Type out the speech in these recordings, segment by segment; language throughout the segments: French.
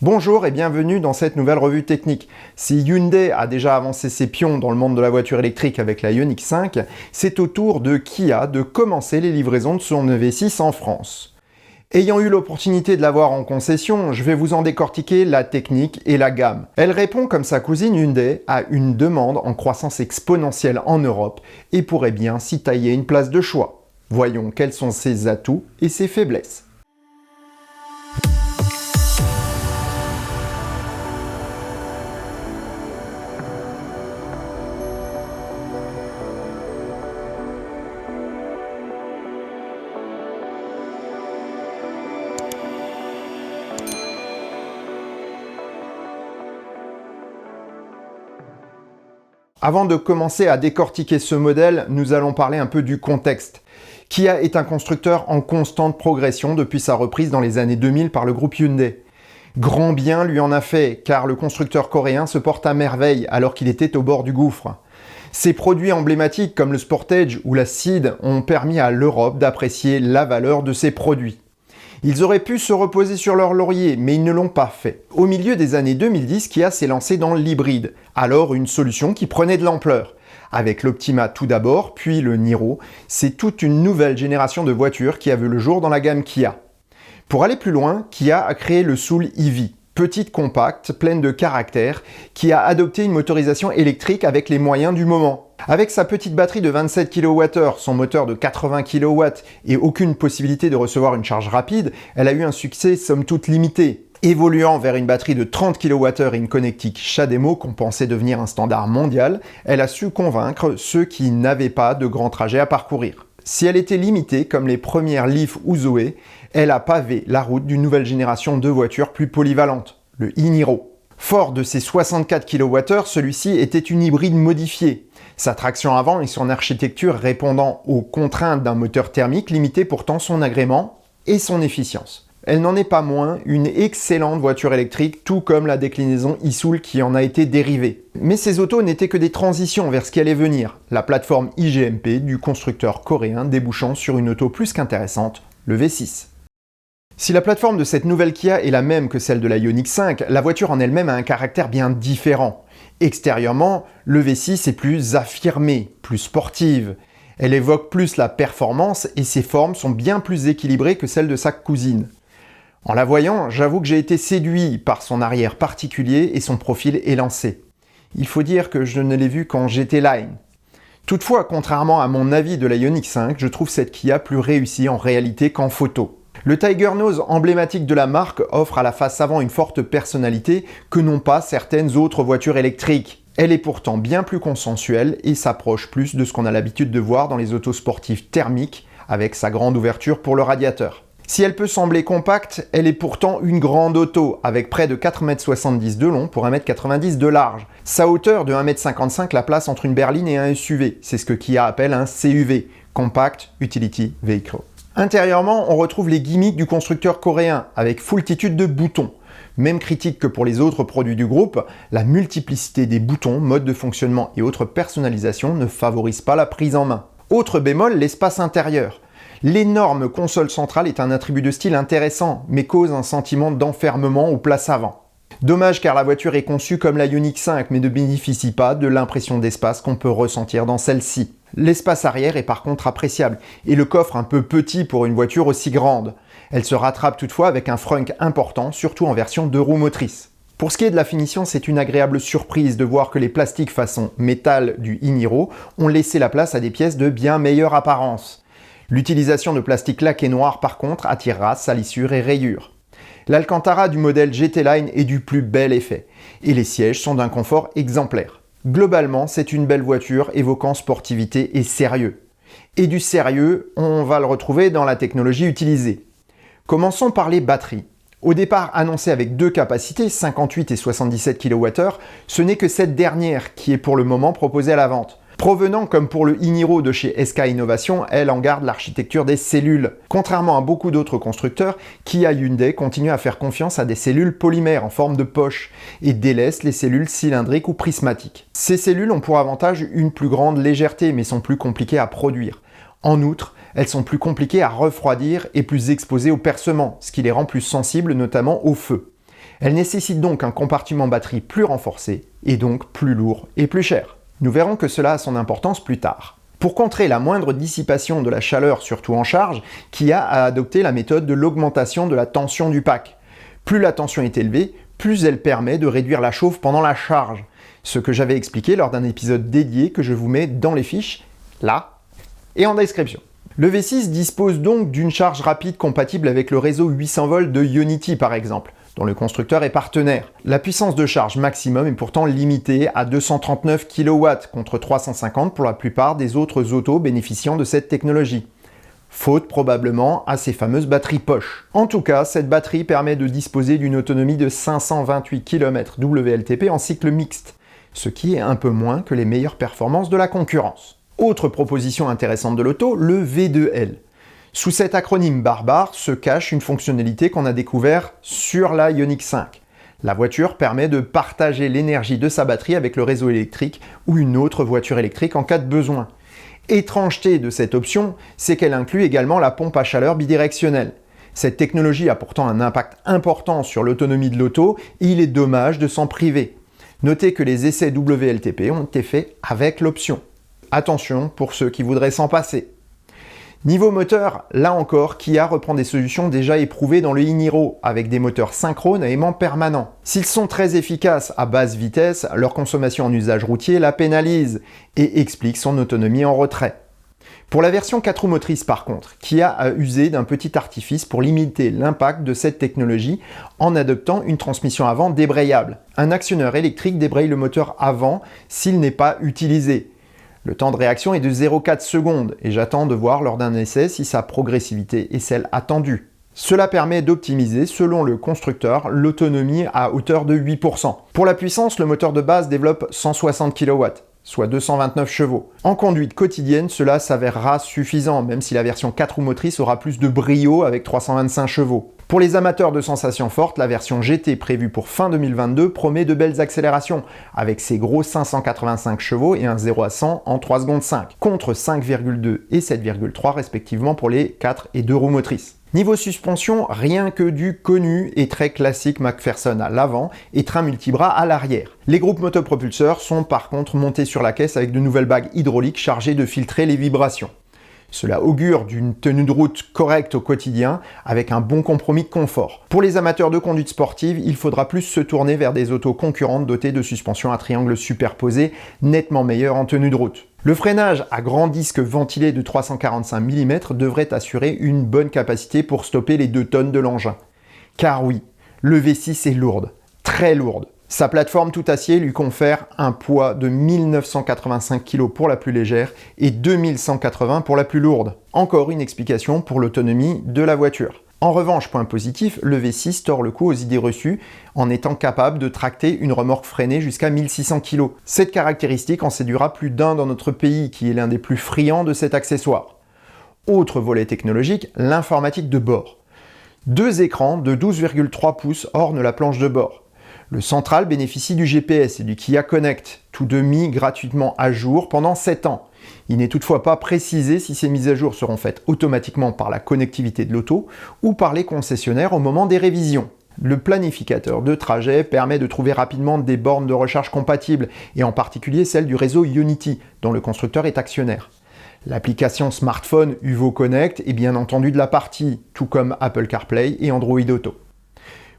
Bonjour et bienvenue dans cette nouvelle revue technique. Si Hyundai a déjà avancé ses pions dans le monde de la voiture électrique avec la Ioniq 5, c'est au tour de Kia de commencer les livraisons de son EV6 en France. Ayant eu l'opportunité de l'avoir en concession, je vais vous en décortiquer la technique et la gamme. Elle répond comme sa cousine Hyundai à une demande en croissance exponentielle en Europe et pourrait bien s'y tailler une place de choix. Voyons quels sont ses atouts et ses faiblesses. Avant de commencer à décortiquer ce modèle, nous allons parler un peu du contexte. Kia est un constructeur en constante progression depuis sa reprise dans les années 2000 par le groupe Hyundai. Grand bien lui en a fait, car le constructeur coréen se porte à merveille alors qu'il était au bord du gouffre. Ses produits emblématiques comme le Sportage ou la Ceed ont permis à l'Europe d'apprécier la valeur de ses produits. Ils auraient pu se reposer sur leur laurier, mais ils ne l'ont pas fait. Au milieu des années 2010, Kia s'est lancé dans l'hybride, alors une solution qui prenait de l'ampleur. Avec l'Optima tout d'abord, puis le Niro, c'est toute une nouvelle génération de voitures qui a vu le jour dans la gamme Kia. Pour aller plus loin, Kia a créé le Soul EV, petite compacte, pleine de caractère, qui a adopté une motorisation électrique avec les moyens du moment. Avec sa petite batterie de 27 kWh, son moteur de 80 kW et aucune possibilité de recevoir une charge rapide, elle a eu un succès somme toute limité. Évoluant vers une batterie de 30 kWh et une connectique CHAdeMO qu'on pensait devenir un standard mondial, elle a su convaincre ceux qui n'avaient pas de grands trajets à parcourir. Si elle était limitée comme les premières Leaf ou Zoe, elle a pavé la route d'une nouvelle génération de voitures plus polyvalentes, le e-Niro. Fort de ses 64 kWh, celui-ci était une hybride modifiée. Sa traction avant et son architecture répondant aux contraintes d'un moteur thermique limitait pourtant son agrément et son efficience. Elle n'en est pas moins une excellente voiture électrique, tout comme la déclinaison e-Soul qui en a été dérivée. Mais ces autos n'étaient que des transitions vers ce qui allait venir, la plateforme IGMP du constructeur coréen débouchant sur une auto plus qu'intéressante, le V6. Si la plateforme de cette nouvelle Kia est la même que celle de la Ioniq 5, la voiture en elle-même a un caractère bien différent. Extérieurement, le V6 est plus affirmé, plus sportive. Elle évoque plus la performance et ses formes sont bien plus équilibrées que celles de sa cousine. En la voyant, j'avoue que j'ai été séduit par son arrière particulier et son profil élancé. Il faut dire que je ne l'ai vu qu'en GT Line. Toutefois, contrairement à mon avis de la Ioniq 5, je trouve cette Kia plus réussie en réalité qu'en photo. Le Tiger Nose emblématique de la marque offre à la face avant une forte personnalité que n'ont pas certaines autres voitures électriques. Elle est pourtant bien plus consensuelle et s'approche plus de ce qu'on a l'habitude de voir dans les autos sportives thermiques avec sa grande ouverture pour le radiateur. Si elle peut sembler compacte, elle est pourtant une grande auto avec près de 4,70 m de long pour 1,90 m de large. Sa hauteur de 1,55 m la place entre une berline et un SUV. C'est ce que Kia appelle un CUV, Compact Utility Vehicle. Intérieurement, on retrouve les gimmicks du constructeur coréen, avec foultitude de boutons. Même critique que pour les autres produits du groupe, la multiplicité des boutons, modes de fonctionnement et autres personnalisations ne favorise pas la prise en main. Autre bémol, l'espace intérieur. L'énorme console centrale est un attribut de style intéressant, mais cause un sentiment d'enfermement ou place avant. Dommage car la voiture est conçue comme la Ioniq 5, mais ne bénéficie pas de l'impression d'espace qu'on peut ressentir dans celle-ci. L'espace arrière est par contre appréciable, et le coffre un peu petit pour une voiture aussi grande. Elle se rattrape toutefois avec un frunk important, surtout en version 2 roues motrices. Pour ce qui est de la finition, c'est une agréable surprise de voir que les plastiques façon métal du e-Niro ont laissé la place à des pièces de bien meilleure apparence. L'utilisation de plastique laqué noir par contre attirera salissures et rayures. L'Alcantara du modèle GT Line est du plus bel effet, et les sièges sont d'un confort exemplaire. Globalement, c'est une belle voiture évoquant sportivité et sérieux. Et du sérieux, on va le retrouver dans la technologie utilisée. Commençons par les batteries. Au départ annoncé avec deux capacités, 58 et 77 kWh, ce n'est que cette dernière qui est pour le moment proposée à la vente. Provenant comme pour le e-Niro de chez SK Innovation, elle en garde l'architecture des cellules. Contrairement à beaucoup d'autres constructeurs, Kia Hyundai continue à faire confiance à des cellules polymères en forme de poche et délaisse les cellules cylindriques ou prismatiques. Ces cellules ont pour avantage une plus grande légèreté mais sont plus compliquées à produire. En outre, elles sont plus compliquées à refroidir et plus exposées au percement, ce qui les rend plus sensibles notamment au feu. Elle nécessite donc un compartiment batterie plus renforcé, et donc plus lourd et plus cher. Nous verrons que cela a son importance plus tard. Pour contrer la moindre dissipation de la chaleur, surtout en charge, Kia a adopté la méthode de l'augmentation de la tension du pack. Plus la tension est élevée, plus elle permet de réduire la chauffe pendant la charge, ce que j'avais expliqué lors d'un épisode dédié que je vous mets dans les fiches, là, et en description. Le V6 dispose donc d'une charge rapide compatible avec le réseau 800 volts de Ionity par exemple, dont le constructeur est partenaire. La puissance de charge maximum est pourtant limitée à 239 kW contre 350 pour la plupart des autres autos bénéficiant de cette technologie. Faute probablement à ces fameuses batteries poche. En tout cas, cette batterie permet de disposer d'une autonomie de 528 km WLTP en cycle mixte, ce qui est un peu moins que les meilleures performances de la concurrence. Autre proposition intéressante de l'auto, le V2L. Sous cet acronyme barbare se cache une fonctionnalité qu'on a découvert sur la Ioniq 5. La voiture permet de partager l'énergie de sa batterie avec le réseau électrique ou une autre voiture électrique en cas de besoin. Étrangeté de cette option, c'est qu'elle inclut également la pompe à chaleur bidirectionnelle. Cette technologie a pourtant un impact important sur l'autonomie de l'auto et il est dommage de s'en priver. Notez que les essais WLTP ont été faits avec l'option. Attention pour ceux qui voudraient s'en passer. Niveau moteur, là encore, Kia reprend des solutions déjà éprouvées dans le e-Niro, avec des moteurs synchrones à aimant permanent. S'ils sont très efficaces à basse vitesse, leur consommation en usage routier la pénalise et explique son autonomie en retrait. Pour la version 4 roues motrices par contre, Kia a usé d'un petit artifice pour limiter l'impact de cette technologie en adoptant une transmission avant débrayable. Un actionneur électrique débraye le moteur avant s'il n'est pas utilisé. Le temps de réaction est de 0,4 secondes et j'attends de voir lors d'un essai si sa progressivité est celle attendue. Cela permet d'optimiser, selon le constructeur, l'autonomie à hauteur de 8%. Pour la puissance, le moteur de base développe 160 kW, soit 229 chevaux. En conduite quotidienne, cela s'avérera suffisant, même si la version 4 roues motrices aura plus de brio avec 325 chevaux. Pour les amateurs de sensations fortes, la version GT prévue pour fin 2022 promet de belles accélérations, avec ses gros 585 chevaux et un 0 à 100 en 3 secondes 5, contre 5,2 et 7,3 respectivement pour les 4 et 2 roues motrices. Niveau suspension, rien que du connu et très classique McPherson à l'avant et train multibras à l'arrière. Les groupes motopropulseurs sont par contre montés sur la caisse avec de nouvelles bagues hydrauliques chargées de filtrer les vibrations. Cela augure d'une tenue de route correcte au quotidien, avec un bon compromis de confort. Pour les amateurs de conduite sportive, il faudra plus se tourner vers des autos concurrentes dotées de suspensions à triangle superposé, nettement meilleures en tenue de route. Le freinage à grand disque ventilé de 345 mm devrait assurer une bonne capacité pour stopper les 2 tonnes de l'engin. Car oui, le V6 est lourde, très lourde. Sa plateforme tout acier lui confère un poids de 1985 kg pour la plus légère et 2180 pour la plus lourde. Encore une explication pour l'autonomie de la voiture. En revanche, point positif, le V6 tord le cou aux idées reçues en étant capable de tracter une remorque freinée jusqu'à 1600 kg. Cette caractéristique en séduira plus d'un dans notre pays qui est l'un des plus friands de cet accessoire. Autre volet technologique, l'informatique de bord. 2 écrans de 12,3 pouces ornent la planche de bord. Le central bénéficie du GPS et du Kia Connect, tous deux mis gratuitement à jour pendant 7 ans. Il n'est toutefois pas précisé si ces mises à jour seront faites automatiquement par la connectivité de l'auto ou par les concessionnaires au moment des révisions. Le planificateur de trajet permet de trouver rapidement des bornes de recharge compatibles, et en particulier celle du réseau Ionity, dont le constructeur est actionnaire. L'application smartphone Uvo Connect est bien entendu de la partie, tout comme Apple CarPlay et Android Auto.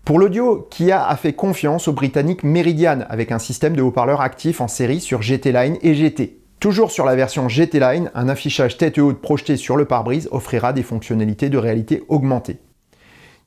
Pour l'audio, Kia a fait confiance au britannique Meridian avec un système de haut-parleurs actif en série sur GT Line et GT. Toujours sur la version GT Line, un affichage tête haute projeté sur le pare-brise offrira des fonctionnalités de réalité augmentée.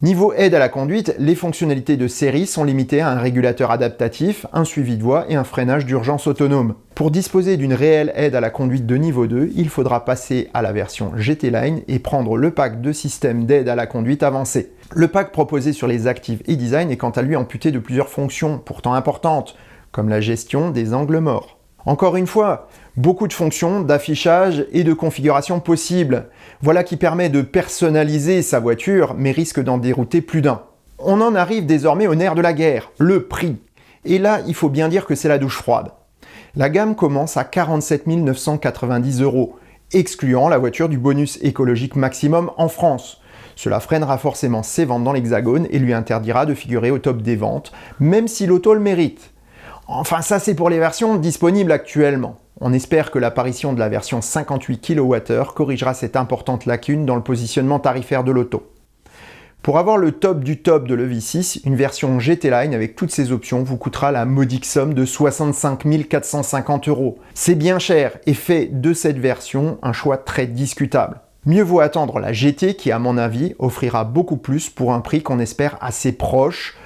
Niveau aide à la conduite, les fonctionnalités de série sont limitées à un régulateur adaptatif, un suivi de voie et un freinage d'urgence autonome. Pour disposer d'une réelle aide à la conduite de niveau 2, il faudra passer à la version GT Line et prendre le pack de système d'aide à la conduite avancé. Le pack proposé sur les Active e-Design est quant à lui amputé de plusieurs fonctions pourtant importantes, comme la gestion des angles morts. Encore une fois, beaucoup de fonctions, d'affichage et de configuration possibles. Voilà qui permet de personnaliser sa voiture, mais risque d'en dérouter plus d'un. On en arrive désormais au nerf de la guerre, le prix. Et là, il faut bien dire que c'est la douche froide. La gamme commence à 47 990 €, excluant la voiture du bonus écologique maximum en France, Cela freinera forcément ses ventes dans l'Hexagone et lui interdira de figurer au top des ventes, même si l'auto le mérite. Enfin, ça c'est pour les versions disponibles actuellement. On espère que l'apparition de la version 58 kWh corrigera cette importante lacune dans le positionnement tarifaire de l'auto. Pour avoir le top du top de l'EV6, une version GT Line avec toutes ses options vous coûtera la modique somme de 65 450 €. C'est bien cher et fait de cette version un choix très discutable. Mieux vaut attendre la GT qui, à mon avis, offrira beaucoup plus pour un prix qu'on espère assez proche,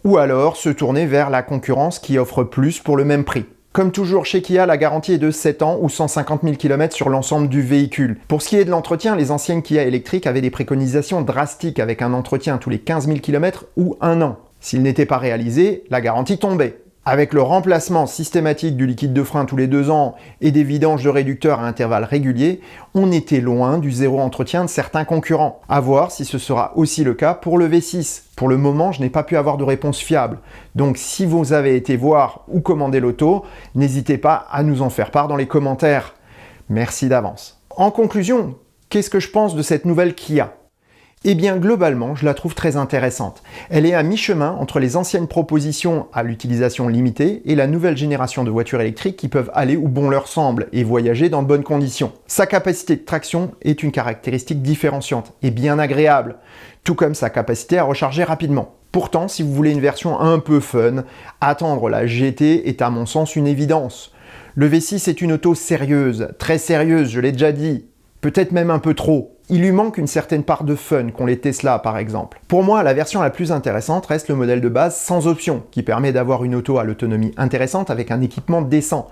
ou alors se tourner vers la concurrence qui offre plus pour le même prix. Comme toujours chez Kia, la garantie est de 7 ans ou 150 000 km sur l'ensemble du véhicule. Pour ce qui est de l'entretien, les anciennes Kia électriques avaient des préconisations drastiques avec un entretien tous les 15 000 km ou 1 an. S'il n'était pas réalisé, la garantie tombait. Avec le remplacement systématique du liquide de frein tous les 2 ans et des vidanges de réducteurs à intervalles réguliers, on était loin du zéro entretien de certains concurrents. À voir si ce sera aussi le cas pour le V6. Pour le moment, je n'ai pas pu avoir de réponse fiable. Donc si vous avez été voir ou commander l'auto, n'hésitez pas à nous en faire part dans les commentaires. Merci d'avance. En conclusion, qu'est-ce que je pense de cette nouvelle Kia ? Eh bien, globalement, je la trouve très intéressante. Elle est à mi-chemin entre les anciennes propositions à l'utilisation limitée et la nouvelle génération de voitures électriques qui peuvent aller où bon leur semble et voyager dans de bonnes conditions. Sa capacité de traction est une caractéristique différenciante et bien agréable, tout comme sa capacité à recharger rapidement. Pourtant, si vous voulez une version un peu fun, attendre la GT est à mon sens une évidence. Le V6 est une auto sérieuse, très sérieuse, je l'ai déjà dit, peut-être même un peu trop. Il lui manque une certaine part de fun qu'ont les Tesla par exemple. Pour moi, la version la plus intéressante reste le modèle de base sans option, qui permet d'avoir une auto à l'autonomie intéressante avec un équipement décent.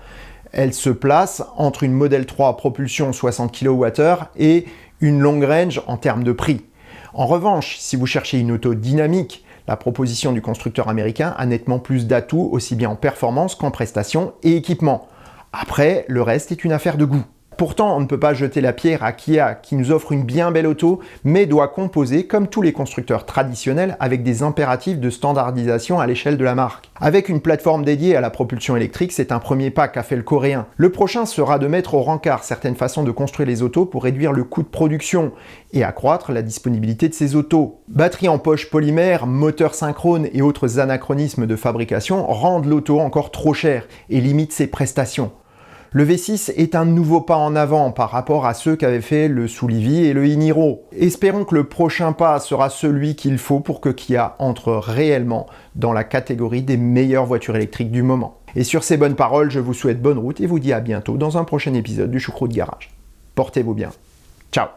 Elle se place entre une Model 3 à propulsion 60 kWh et une long range en termes de prix. En revanche, si vous cherchez une auto dynamique, la proposition du constructeur américain a nettement plus d'atouts aussi bien en performance qu'en prestations et équipement. Après, le reste est une affaire de goût. Pourtant, on ne peut pas jeter la pierre à Kia qui nous offre une bien belle auto, mais doit composer, comme tous les constructeurs traditionnels, avec des impératifs de standardisation à l'échelle de la marque. Avec une plateforme dédiée à la propulsion électrique, c'est un premier pas qu'a fait le coréen. Le prochain sera de mettre au rencard certaines façons de construire les autos pour réduire le coût de production et accroître la disponibilité de ces autos. Batterie en poche polymère, moteur synchrone et autres anachronismes de fabrication rendent l'auto encore trop chère et limitent ses prestations. Le V6 est un nouveau pas en avant par rapport à ceux qu'avaient fait le Soulivy et le i-Niro. Espérons que le prochain pas sera celui qu'il faut pour que Kia entre réellement dans la catégorie des meilleures voitures électriques du moment. Et sur ces bonnes paroles, je vous souhaite bonne route et vous dis à bientôt dans un prochain épisode du Choucroute Garage. Portez-vous bien. Ciao.